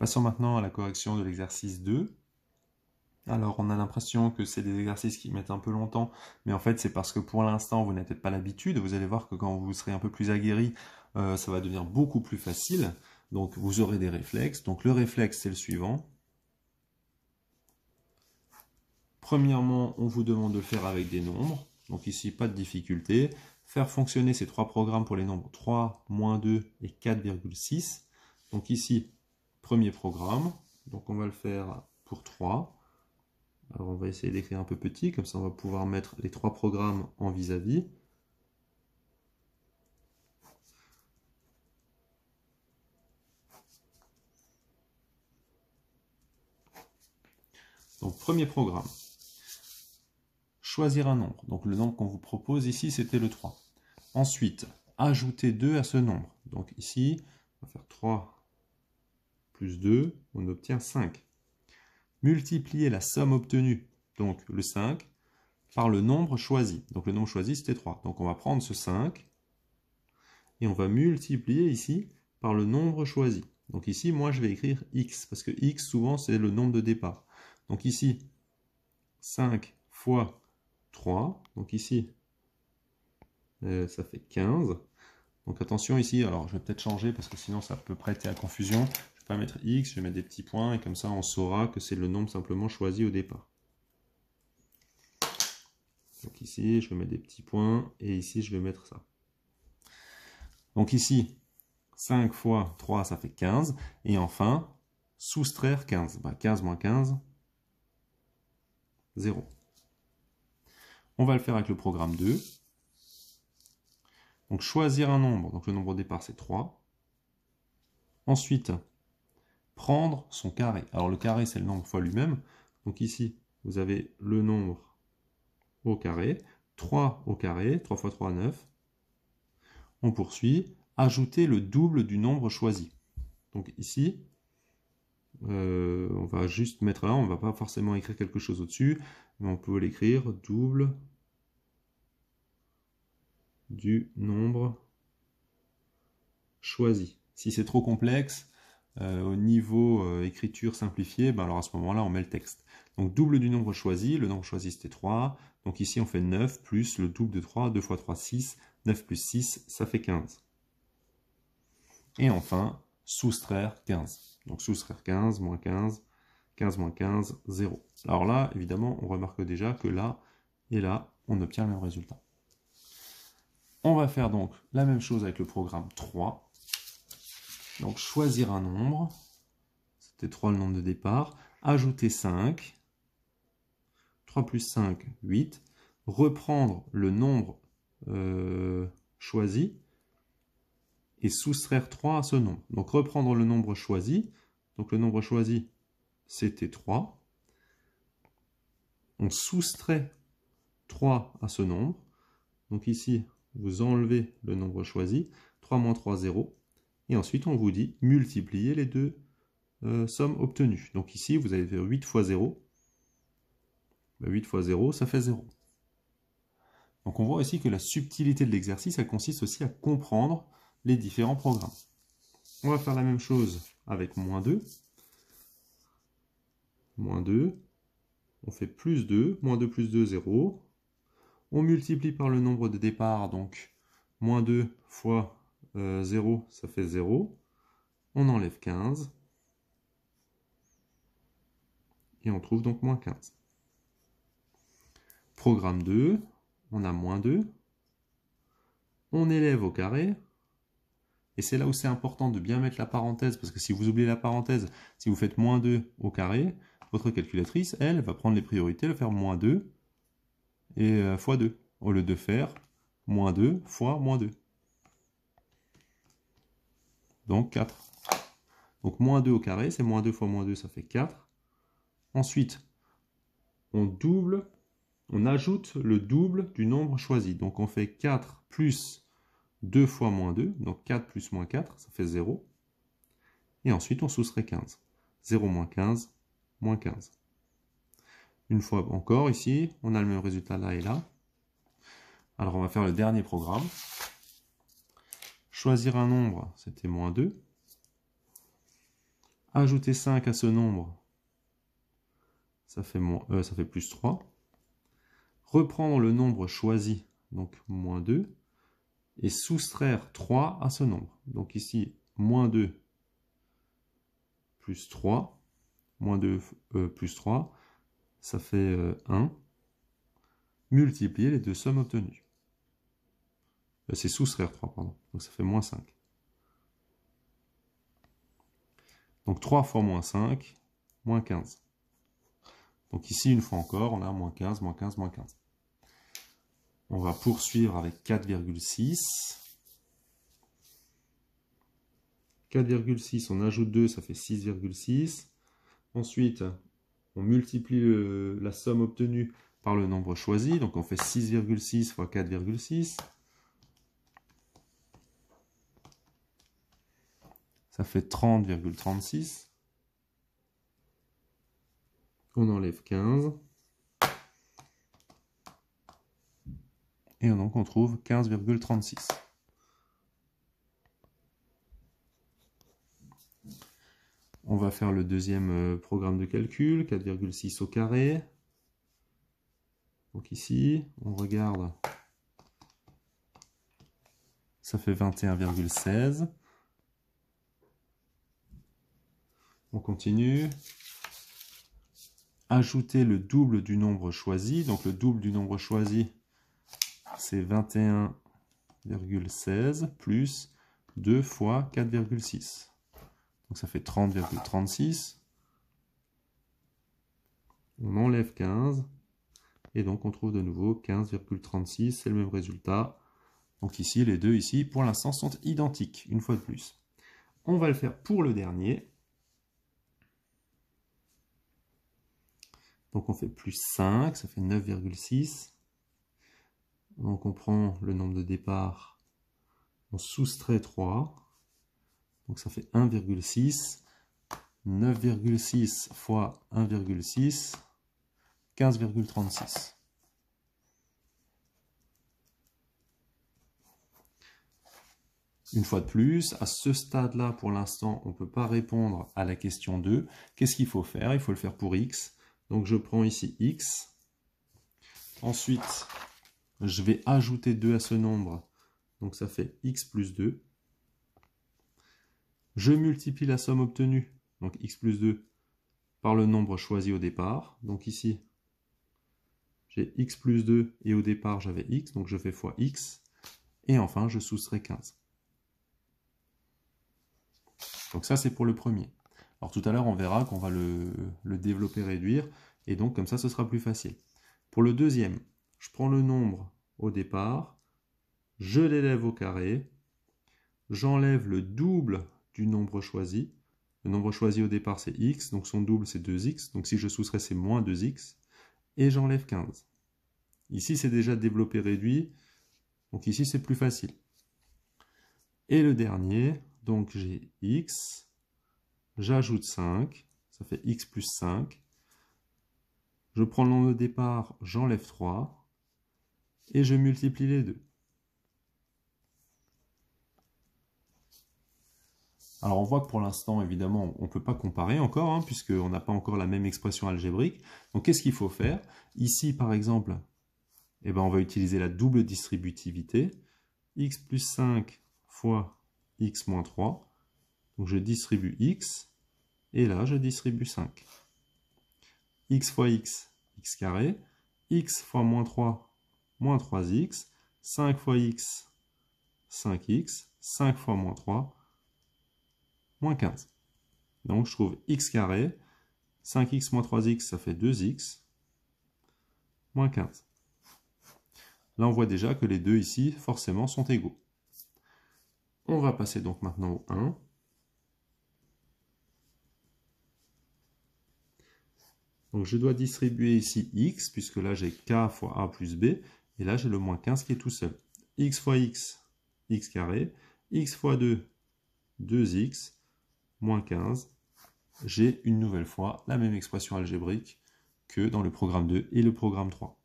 Passons maintenant à la correction de l'exercice 2. Alors, on a l'impression que c'est des exercices qui mettent un peu longtemps, mais en fait, c'est parce que pour l'instant, vous n'avez peut-être pas l'habitude. Vous allez voir que quand vous serez un peu plus aguerri, ça va devenir beaucoup plus facile. Donc, vous aurez des réflexes. Donc, le réflexe, c'est le suivant. Premièrement, on vous demande de le faire avec des nombres. Donc ici, pas de difficulté. Faire fonctionner ces trois programmes pour les nombres 3, moins 2 et 4,6. Donc ici, premier programme. Donc on va le faire pour 3. Alors on va essayer d'écrire un peu petit, comme ça on va pouvoir mettre les trois programmes en vis-à-vis. Donc premier programme. Choisir un nombre. Donc le nombre qu'on vous propose ici, c'était le 3. Ensuite, ajouter 2 à ce nombre. Donc ici, on va faire 3 plus 2, on obtient 5. Multiplier la somme obtenue, donc le 5, par le nombre choisi. Donc le nombre choisi, c'était 3. Donc on va prendre ce 5 et on va multiplier ici par le nombre choisi. Donc ici, moi, je vais écrire x, parce que x, souvent, c'est le nombre de départ. Donc ici, 5 fois 3. Donc ici, ça fait 15. Donc attention ici, alors je vais peut-être changer, parce que sinon, ça peut prêter à confusion. Je vais pas mettre x, je vais mettre des petits points, et comme ça, on saura que c'est le nombre simplement choisi au départ. Donc ici, je vais mettre des petits points, et ici, je vais mettre ça. Donc ici, 5 fois 3, ça fait 15. Et enfin, soustraire 15. 15 moins 15, 0. On va le faire avec le programme 2. Donc choisir un nombre. Donc le nombre au départ, c'est 3. Ensuite, prendre son carré. Alors le carré, c'est le nombre fois lui-même. Donc ici, vous avez le nombre au carré. 3 au carré. 3 fois 3, 9. On poursuit. Ajouter le double du nombre choisi. Donc ici, on va juste mettre là, on ne va pas forcément écrire quelque chose au-dessus, mais on peut l'écrire double du nombre choisi. Si c'est trop complexe, au niveau écriture simplifiée, alors à ce moment-là, on met le texte. Donc double du nombre choisi, le nombre choisi c'était 3, donc ici on fait 9 plus le double de 3, 2 fois 3, 6, 9 plus 6, ça fait 15. Et enfin, soustraire 15. Donc soustraire 15, moins 15, 15 moins 15, 0. Alors là, évidemment, on remarque déjà que là et là, on obtient le même résultat. On va faire donc la même chose avec le programme 3. Donc choisir un nombre, c'était 3 le nombre de départ, ajouter 5, 3 plus 5, 8, reprendre le nombre choisi et soustraire 3 à ce nombre. Donc reprendre le nombre choisi, donc le nombre choisi c'était 3, on soustrait 3 à ce nombre, donc ici vous enlevez le nombre choisi, 3 moins 3, 0, et ensuite on vous dit multiplier les deux sommes obtenues. Donc ici vous allez faire 8 fois 0, 8 fois 0 ça fait 0. Donc on voit aussi que la subtilité de l'exercice, elle consiste aussi à comprendre les différents programmes. On va faire la même chose avec moins 2. Moins 2, on fait plus 2, moins 2 plus 2, 0. On multiplie par le nombre de départ, donc moins 2 fois 0, ça fait 0. On enlève 15. Et on trouve donc moins 15. Programme 2, on a moins 2. On élève au carré. Et c'est là où c'est important de bien mettre la parenthèse, parce que si vous oubliez la parenthèse, si vous faites moins 2 au carré, votre calculatrice, elle, va prendre les priorités, elle va faire moins 2 et fois 2, au lieu de faire moins 2 fois moins 2. Donc 4. Donc moins 2 au carré, c'est moins 2 fois moins 2, ça fait 4. Ensuite, on double, on ajoute le double du nombre choisi. Donc on fait 4 plus 2 fois moins 2, donc 4 plus moins 4, ça fait 0. Et ensuite on soustrait 15. 0 moins 15, moins 15. Une fois encore, ici, on a le même résultat là et là. Alors on va faire le dernier programme. Choisir un nombre, c'était moins 2. Ajouter 5 à ce nombre, ça fait plus 3. Reprendre le nombre choisi, donc moins 2, et soustraire 3 à ce nombre. Donc ici, moins 2 plus 3, moins 2 plus 3, ça fait 1. Multiplier les deux sommes obtenues. C'est soustraire 3, pardon. Donc ça fait moins 5. Donc 3 fois moins 5, moins 15. Donc ici, une fois encore, on a moins 15, moins 15, moins 15. On va poursuivre avec 4,6. 4,6, on ajoute 2, ça fait 6,6. Ensuite, on multiplie la somme obtenue par le nombre choisi. Donc on fait 6,6 fois 4,6. Ça fait 30,36. On enlève 15. Et donc on trouve 15,36. On va faire le deuxième programme de calcul, 4,6 au carré. Donc ici, on regarde, ça fait 21,16. On continue. Ajouter le double du nombre choisi. Donc le double du nombre choisi, c'est 21,16 plus 2 fois 4,6. Donc ça fait 30,36. On enlève 15. Et donc on trouve de nouveau 15,36. C'est le même résultat. Donc ici, les deux ici, pour l'instant, sont identiques, une fois de plus. On va le faire pour le dernier. Donc on fait plus 5, ça fait 9,6. Donc on prend le nombre de départ, on soustrait 3. Donc ça fait 1,6. 9,6 fois 1,6, 15,36. Une fois de plus, à ce stade-là, pour l'instant, on ne peut pas répondre à la question 2. Qu'est-ce qu'il faut faire? Il faut le faire pour x. Donc je prends ici x. Ensuite, je vais ajouter 2 à ce nombre. Donc ça fait x plus 2. Je multiplie la somme obtenue, donc x plus 2, par le nombre choisi au départ. Donc ici, j'ai x plus 2 et au départ j'avais x, donc je fais fois x. Et enfin, je soustrais 15. Donc ça, c'est pour le premier. Alors tout à l'heure, on verra qu'on va le développer, réduire, et donc comme ça, ce sera plus facile. Pour le deuxième, je prends le nombre au départ, je l'élève au carré, j'enlève le double du nombre choisi. Le nombre choisi au départ, c'est x, donc son double, c'est 2x. Donc si je soustrais, c'est moins 2x. Et j'enlève 15. Ici, c'est déjà développé, réduit. Donc ici, c'est plus facile. Et le dernier, donc j'ai x, j'ajoute 5, ça fait x plus 5. Je prends le nombre de départ, j'enlève 3, et je multiplie les deux. Alors on voit que pour l'instant, évidemment, on ne peut pas comparer encore, hein, puisqu'on n'a pas encore la même expression algébrique. Donc qu'est-ce qu'il faut faire? Ici, par exemple, eh ben, on va utiliser la double distributivité. X plus 5 fois x moins 3. Donc je distribue x, et là je distribue 5. X fois x, x carré. X fois moins 3, moins 3x. 5 fois x, 5x. 5 fois moins 3, moins 15. Donc je trouve x carré. 5x moins 3x, ça fait 2x. Moins 15. Là, on voit déjà que les deux ici, forcément, sont égaux. On va passer donc maintenant au 1. Donc je dois distribuer ici x, puisque là j'ai k fois a plus b, et là j'ai le moins 15 qui est tout seul. X fois x, x carré, x fois 2, 2x, moins 15. J'ai une nouvelle fois la même expression algébrique que dans le programme 2 et le programme 3.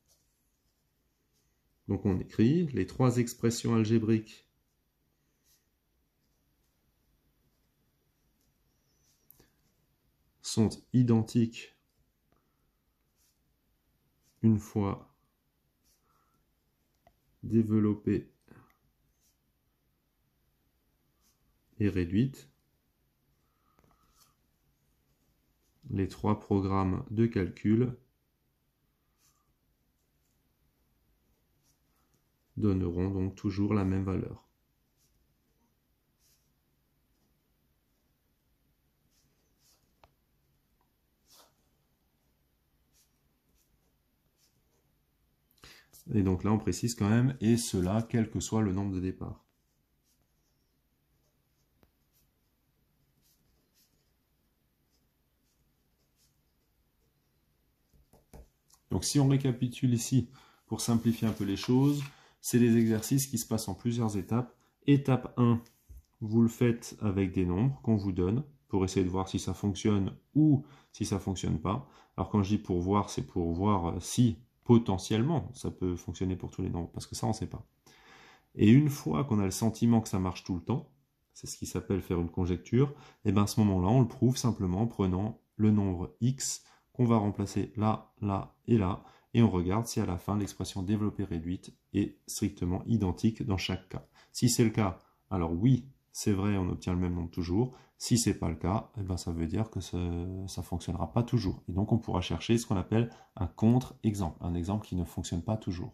Donc on écrit les trois expressions sont identiques une fois développées et réduites, les 3 programmes de calcul donneront donc toujours la même valeur. Et donc là, on précise quand même, et cela, quel que soit le nombre de départ. Donc si on récapitule ici, pour simplifier un peu les choses, c'est des exercices qui se passent en plusieurs étapes. Étape 1, vous le faites avec des nombres qu'on vous donne, pour essayer de voir si ça fonctionne ou si ça ne fonctionne pas. Alors quand je dis pour voir, c'est pour voir si potentiellement ça peut fonctionner pour tous les nombres, parce que ça on ne sait pas. Et une fois qu'on a le sentiment que ça marche tout le temps, c'est ce qui s'appelle faire une conjecture, et bien à ce moment-là on le prouve simplement en prenant le nombre x qu'on va remplacer là, là et là, et on regarde si à la fin l'expression développée réduite est strictement identique dans chaque cas. Si c'est le cas, alors oui, c'est vrai, on obtient le même nombre toujours. Si ce n'est pas le cas, eh ben ça veut dire que ça ne fonctionnera pas toujours. Et donc on pourra chercher ce qu'on appelle un contre-exemple, un exemple qui ne fonctionne pas toujours.